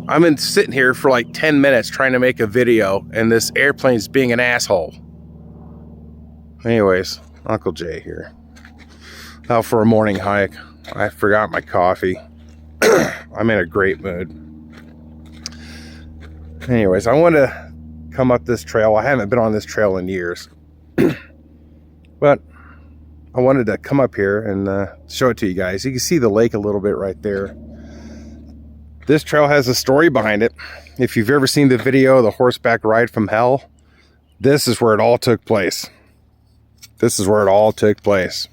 I've been sitting here for like 10 minutes trying to make a video, and this airplane's being an asshole. Anyways, Uncle Jay here. Out for a morning hike. I forgot my coffee. I'm in a great mood. Anyways, I want to come up this trail. I haven't been on this trail in years. But I wanted to come up here and show it to you guys. You can see the lake a little bit right there. This trail has a story behind it. If you've ever seen the video, The Horseback Ride from Hell, this is where it all took place. This is where it all took place.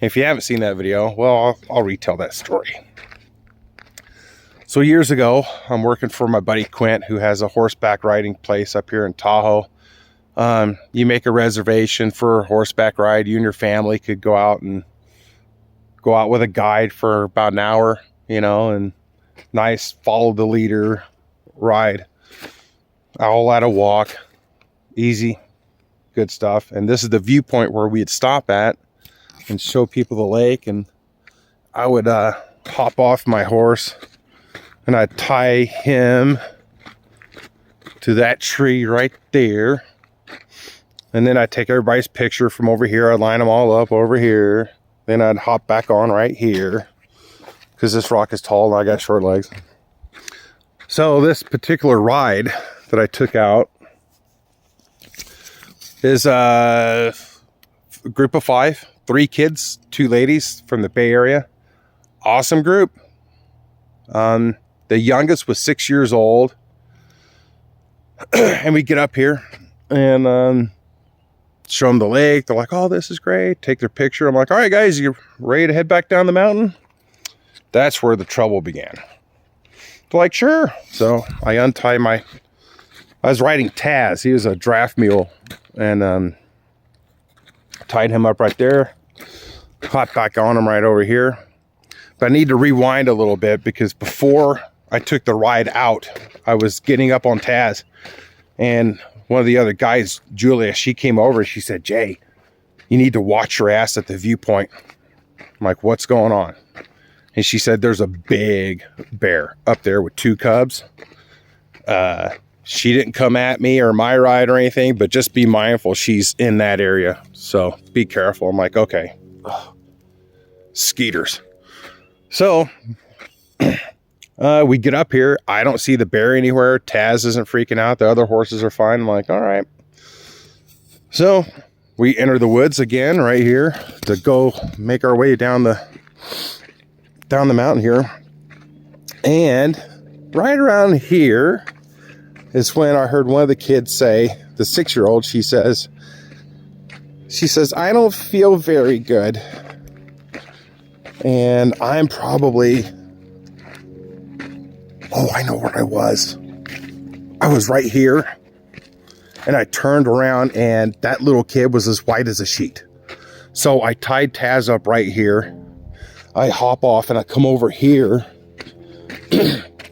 If you haven't seen that video, well, I'll retell that story. So years ago, I'm working for my buddy Quint, who has a horseback riding place up here in Tahoe. You make a reservation for a horseback ride. You and your family could go out with a guide for about an hour, you know, and nice follow the leader ride. All at a walk, easy, good stuff. And this is the viewpoint where we'd stop at and show people the lake. And I would hop off my horse and I'd tie him to that tree right there. And then I'd take everybody's picture from over here. I'd line them all up over here. Then I'd hop back on right here, because this rock is tall and I got short legs. So this particular ride that I took out is a group of 5, 3 kids, 2 ladies from the Bay Area. Awesome group. The youngest was 6 years old. And we get up here and show them the lake. They're like, oh, this is great. Take their picture. I'm like, all right, guys, you ready to head back down the mountain? That's where the trouble began. They're like, sure. So I untie I was riding Taz. He was a draft mule, and tied him up right there. Hop back on him right over here. But I need to rewind a little bit, because before I took the ride out, I was getting up on Taz, and one of the other guys, Julia, she came over and she said, Jay, you need to watch your ass at the viewpoint. I'm like, what's going on? And she said, there's a big bear up there with 2 cubs. She didn't come at me or my ride or anything, but just be mindful. She's in that area. So be careful. I'm like, okay. Skeeters. So we get up here. I don't see the bear anywhere. Taz isn't freaking out. The other horses are fine. I'm like, all right. So we enter the woods again right here to go make our way down the mountain here. And right around here is when I heard one of the kids say, the 6-year-old, she says, I don't feel very good. And I'm probably, I know where I was. I was right here. And I turned around and that little kid was as white as a sheet. So I tied Taz up right here. I hop off and I come over here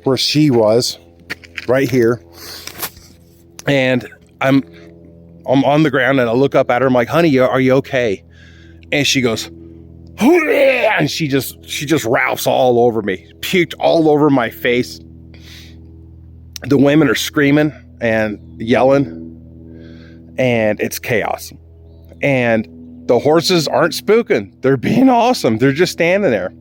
where she was, right here. And I'm on the ground and I look up at her. I'm like, honey, are you okay? And she goes, and she just ralphs all over me, puked all over my face. The women are screaming and yelling, and it's chaos. And the horses aren't spooking. They're being awesome. They're just standing there.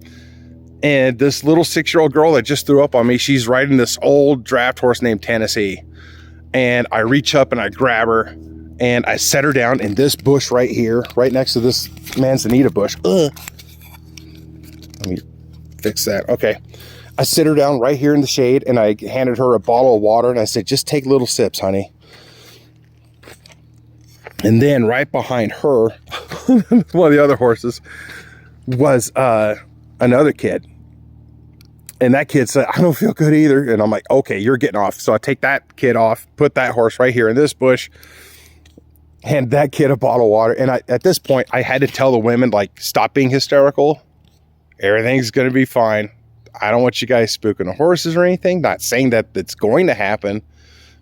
And this little 6-year-old girl that just threw up on me, she's riding this old draft horse named Tennessee. And I reach up and I grab her and I set her down in this bush right here, right next to this manzanita bush. Let me fix that. Okay. I sit her down right here in the shade and I handed her a bottle of water and I said, just take little sips, honey. And then right behind her, one of the other horses, was another kid. And that kid said, I don't feel good either. And I'm like, okay, you're getting off. So I take that kid off, put that horse right here in this bush, hand that kid a bottle of water. And at this point, I had to tell the women, like, stop being hysterical. Everything's going to be fine. I don't want you guys spooking the horses or anything. Not saying that it's going to happen,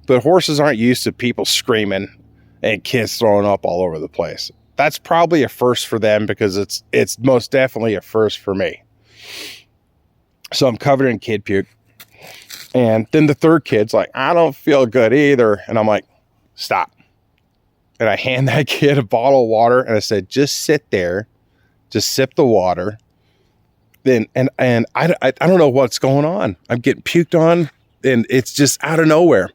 but horses aren't used to people screaming and kids throwing up all over the place. That's probably a first for them, because it's most definitely a first for me. So I'm covered in kid puke. And then the third kid's like, I don't feel good either. And I'm like, stop. And I hand that kid a bottle of water and I said, just sit there, just sip the water. Then, and I don't know what's going on. I'm getting puked on and it's just out of nowhere.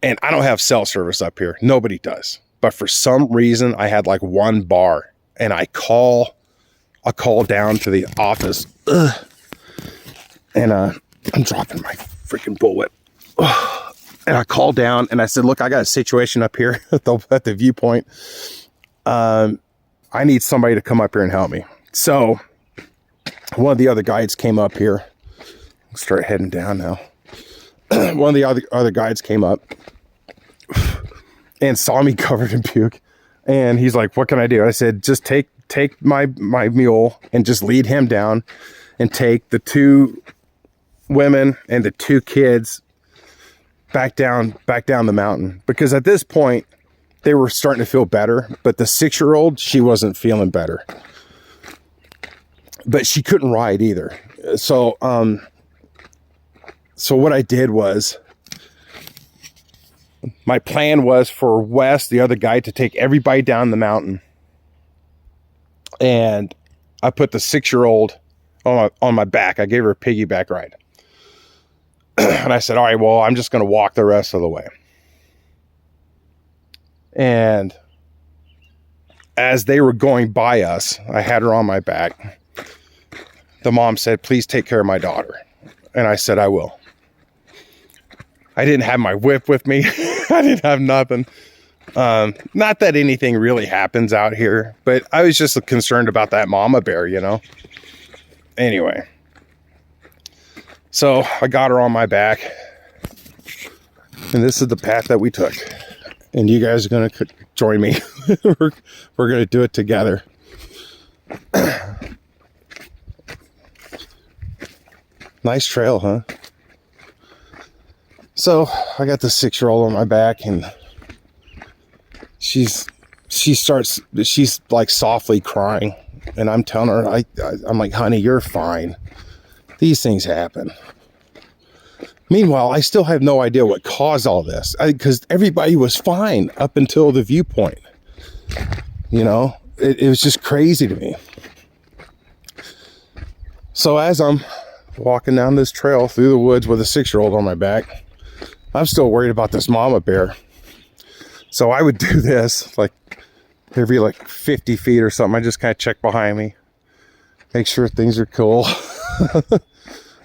And I don't have cell service up here. Nobody does. But for some reason, I had like one bar and I call down to the office. And I'm dropping my freaking bullet. And I called down and I said, look, I got a situation up here at the viewpoint. I need somebody to come up here and help me. So one of the other guides came up here. I'll start heading down now. One of the other guides came up and saw me covered in puke. And he's like, what can I do? I said, just take my mule and just lead him down and take the 2 women and the 2 kids back down the mountain. Because at this point, they were starting to feel better. But the 6-year-old, she wasn't feeling better. But she couldn't ride either. So what I did was, my plan was for Wes, the other guy, to take everybody down the mountain. And I put the 6-year-old on my back. I gave her a piggyback ride. And I said, all right, well, I'm just going to walk the rest of the way. And as they were going by us, I had her on my back. The mom said, please take care of my daughter. And I said, I will. I didn't have my whip with me. I didn't have nothing. Not that anything really happens out here, but I was just concerned about that mama bear, you know. Anyway. So I got her on my back. And this is the path that we took. And you guys are going to join me. We're going to do it together. Nice trail, huh? So I got the 6-year-old on my back and she's like softly crying. And I'm telling her, I'm like, honey, you're fine. These things happen. Meanwhile, I still have no idea what caused all this, because everybody was fine up until the viewpoint. You know, it was just crazy to me. So as I'm walking down this trail through the woods with a 6-year-old on my back, I'm still worried about this mama bear. So I would do this like every like 50 feet or something. I just kind of check behind me, make sure things are cool.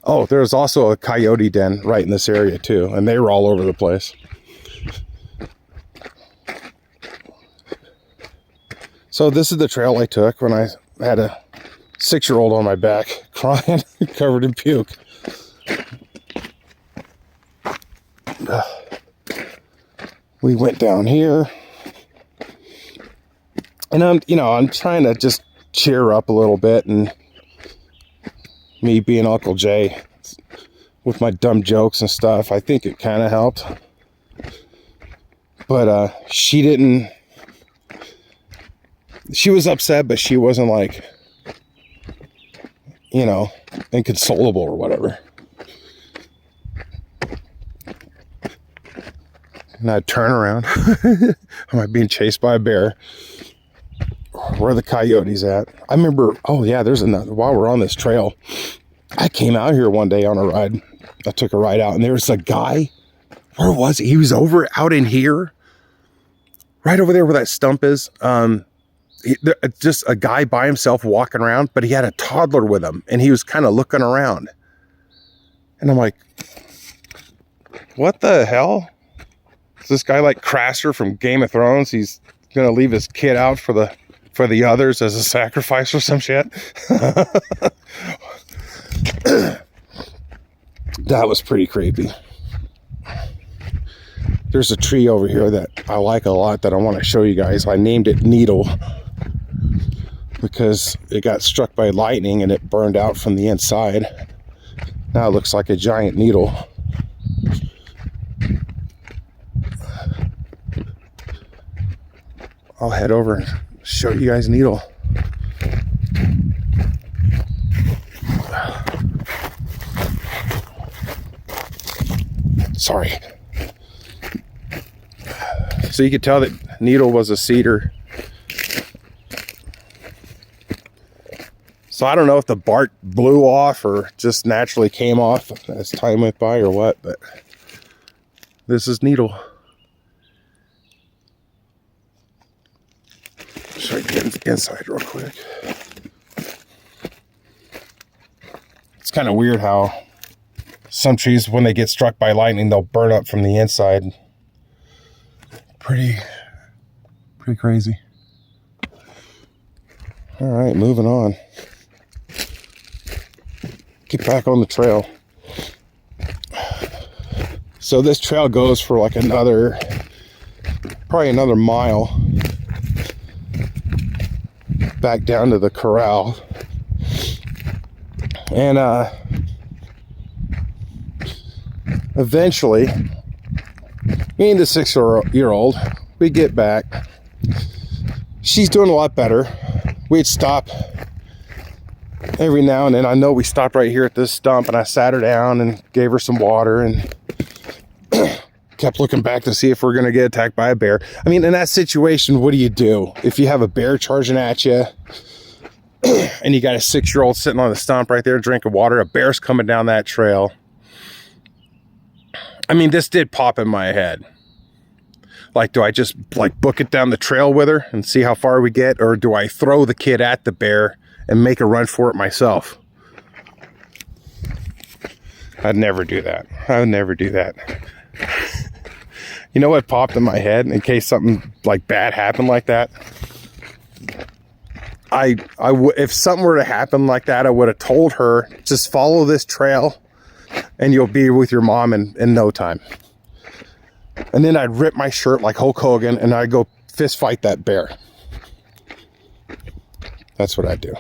Oh, there's also a coyote den right in this area too, and they were all over the place. So this is the trail I took when I had a 6-year-old on my back crying, covered in puke. We went down here, and I'm trying to just cheer up a little bit, and me being Uncle Jay with my dumb jokes and stuff, I think it kind of helped. But she was upset, but she wasn't like, inconsolable or whatever. And I'd turn around. Am I being chased by a bear? Where are the coyotes at? I remember, oh yeah, there's another, while we're on this trail, I came out here one day on a ride. I took a ride out, and there was a guy. Where was he? He was out in here. Right over there where that stump is. Just a guy by himself walking around, but he had a toddler with him, and he was kind of looking around. And I'm like, what the hell? Is this guy like Craster from Game of Thrones? He's going to leave his kid out for the others as a sacrifice or some shit. That was pretty creepy. There's a tree over here that I like a lot that I want to show you guys. I named it Needle because it got struck by lightning and it burned out from the inside. Now it looks like a giant needle. I'll head over and show you guys Needle. Sorry. So you could tell that needle was a cedar. So I don't know if the bark blew off or just naturally came off as time went by or what, but this is needle. Show you the inside real quick. It's kind of weird how some trees, when they get struck by lightning, they'll burn up from the inside. Pretty crazy. All right, moving on. Get back on the trail. So this trail goes for like probably another mile back down to the corral. And eventually, me and the 6-year-old, we get back. She's doing a lot better. We'd stop every now and then. I know we stopped right here at this stump, and I sat her down and gave her some water and kept looking back to see if we're going to get attacked by a bear. I mean, in that situation, what do you do? If you have a bear charging at you and you got a 6-year-old sitting on the stump right there drinking water, a bear's coming down that trail. I mean, this did pop in my head. Like, do I just like book it down the trail with her and see how far we get? Or do I throw the kid at the bear and make a run for it myself? I'd never do that. I would never do that. You know what popped in my head in case something like bad happened like that? If something were to happen like that, I would have told her, just follow this trail and you'll be with your mom in no time. And then I'd rip my shirt like Hulk Hogan and I'd go fist fight that bear. That's what I'd do.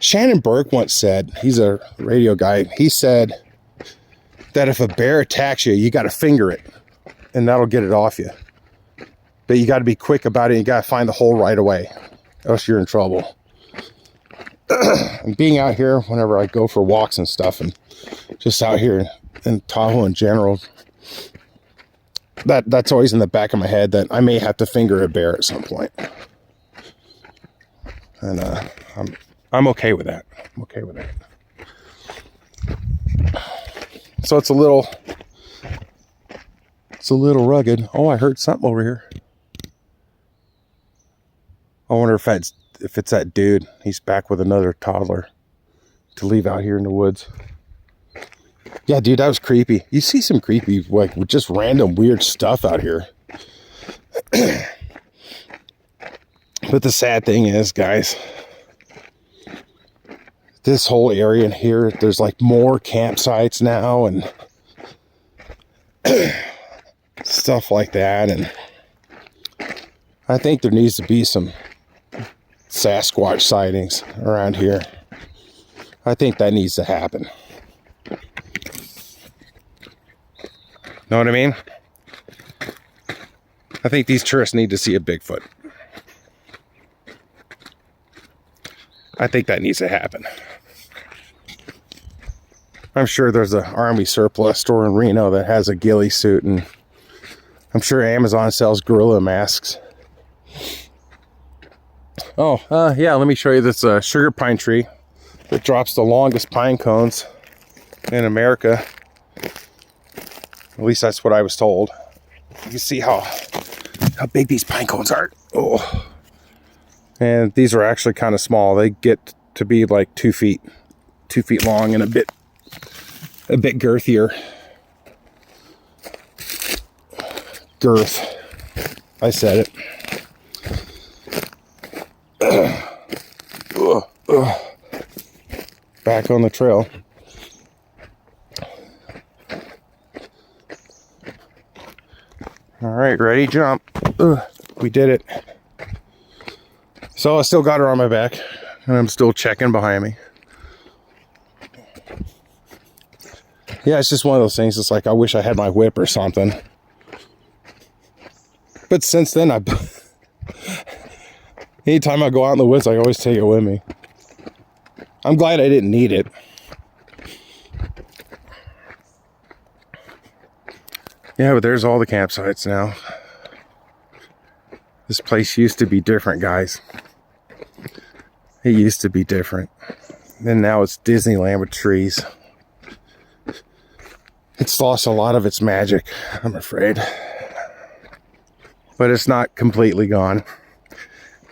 Shannon Burke once said, he's a radio guy, he said that if a bear attacks you, you got to finger it and that'll get it off you. But you got to be quick about it. You got to find the hole right away, else you're in trouble. And being out here, whenever I go for walks and stuff, and just out here in Tahoe in general, that's always in the back of my head that I may have to finger a bear at some point. And I'm okay with that. I'm okay with that. So it's a little rugged. Oh, I heard something over here. I wonder if it's that dude. He's back with another toddler to leave out here in the woods. Yeah, dude, that was creepy. You see some creepy, like, just random weird stuff out here. But the sad thing is, guys, this whole area in here, there's like more campsites now and stuff like that. And I think there needs to be some Sasquatch sightings around here. I think that needs to happen. Know what I mean? I think these tourists need to see a Bigfoot. I think that needs to happen. I'm sure there's an Army surplus store in Reno that has a ghillie suit, and I'm sure Amazon sells gorilla masks. Oh, yeah, let me show you this sugar pine tree that drops the longest pine cones in America. At least that's what I was told. You can see how big these pine cones are. Oh. And these are actually kind of small. They get to be like 2 feet long and a bit girthier. Girth. I said it. Back on the trail. All right, ready, jump. We did it. So I still got her on my back, and I'm still checking behind me. Yeah, it's just one of those things. It's like, I wish I had my whip or something. But since then, anytime I go out in the woods, I always take it with me. I'm glad I didn't need it. Yeah, but there's all the campsites now. This place used to be different, guys. It used to be different. And now it's Disneyland with trees. It's lost a lot of its magic, I'm afraid. But it's not completely gone.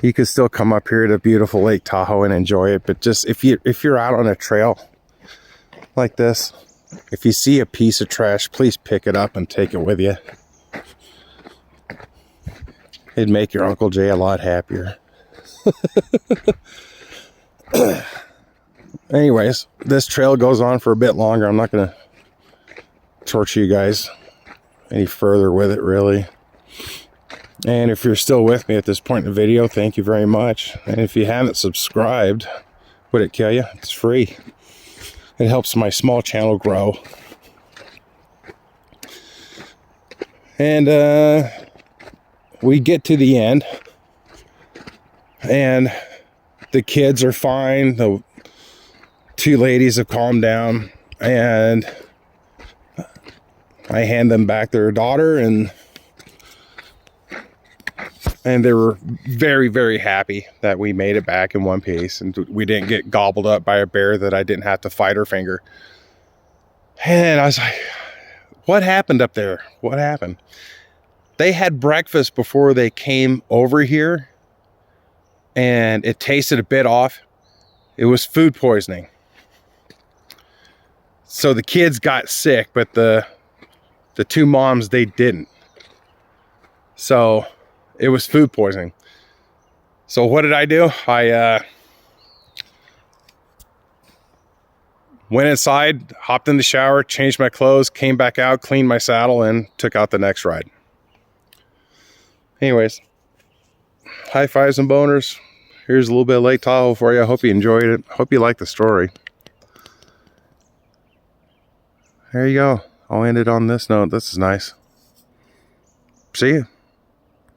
You can still come up here to beautiful Lake Tahoe and enjoy it. But just if you're out on a trail like this, if you see a piece of trash, please pick it up and take it with you. It'd make your Uncle Jay a lot happier. Anyways, this trail goes on for a bit longer. I'm not going to torture you guys any further with it, really. And if you're still with me at this point in the video, thank you very much. And if you haven't subscribed, would it kill you? It's free. It helps my small channel grow. And we get to the end, and the kids are fine. The two ladies have calmed down, and I hand them back their daughter, and they were very, very happy that we made it back in one piece and we didn't get gobbled up by a bear that I didn't have to fight or finger. And I was like, what happened up there? What happened? They had breakfast before they came over here, and it tasted a bit off. It was food poisoning. So the kids got sick, but the two moms, they didn't. So it was food poisoning. So what did I do? I went inside, hopped in the shower, changed my clothes, came back out, cleaned my saddle, and took out the next ride. Anyways, high fives and boners. Here's a little bit of Lake Tahoe for you. I hope you enjoyed it. Hope you liked the story. There you go. I'll end it on this note. This is nice. See you.